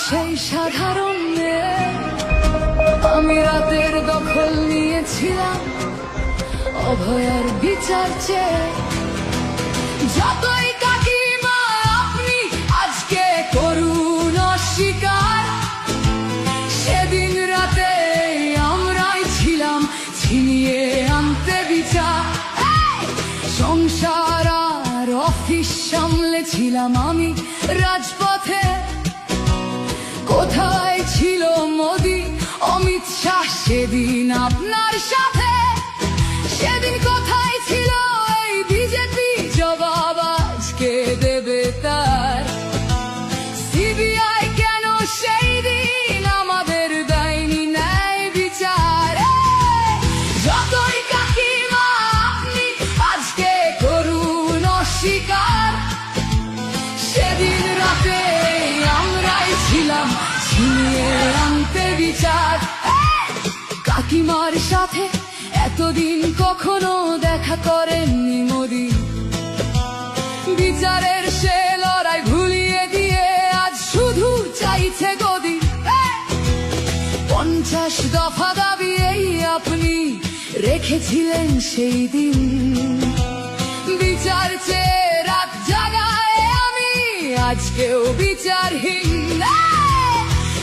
সেই সাধারণ মেয়ে, আমি রাতের দখল নিয়েছিলাম অভয়ার বিচার চেয়ে। যতই কাকিমা আপনি আজকে করুন অস্বীকার, সেদিন রাতে আমরাই ছিলাম ছিনিয়ে আনতে বিচার। সংসার আর অফিস সামলেছিলাম আমি রাজপথে। কোথায় ছিল মোদি অমিত শাহ সেদিন আপনার সাথে? সেদিন কোথায় ছিল এই বিজেপি? জবাব আজকে দেবে তার। সিবিআই কেন সেই দিন আমাদের দেয়নি ন্যায় বিচার? যতই কাকিমা আপনি আজকে করুন অস্বীকার, সেদিন রাতে আমরাই ছিলাম ছিনিয়ে আনতে বিচার। কাকিমার সাথে এতদিন কখনো দেখা করেননি মোদি, বিচারের সে লড়াই ভুলিয়ে দিয়ে আজ শুধু চাইছে গদি। 50 দফা দাবি এই আপনি রেখেছিলেন সেই দিন, বিচার চেয়ে রাত জাগায় আমি আজকেও বিচারহীন।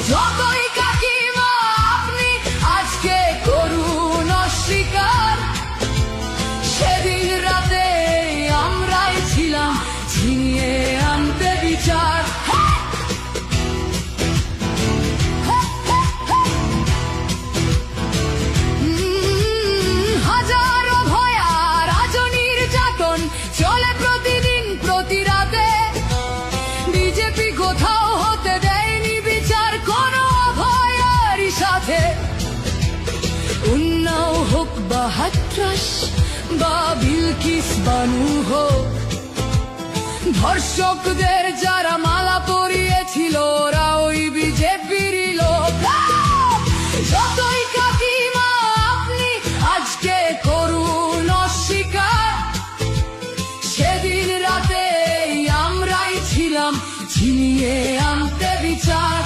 যতই কাকিমা আপনি আজকে করুন অস্বীকার, সেদিন রাতে আমরাই ছিলাম ছিনিয়ে আনতে বিচার। হাজারো ভয়া রাজনীর যাতন চলে প্রতিদিন প্রতি রাতে। বিজেপি কোথাও হতে দেয়নি বিচার কোনো অভয়ারই সাথে। উন্নাও হোক বা হাথরস বা বিলকিস বানু হোক, ধর্ষকদের যারা মালা পরিয়েছিল ওরা ওই বিজেপিরই লোক। যতই কাকিমা আপনি আজকে করুন অস্বীকার, সেদিন রাতে আমরাই ছিলাম ছিনিয়ে আনতে বিচার।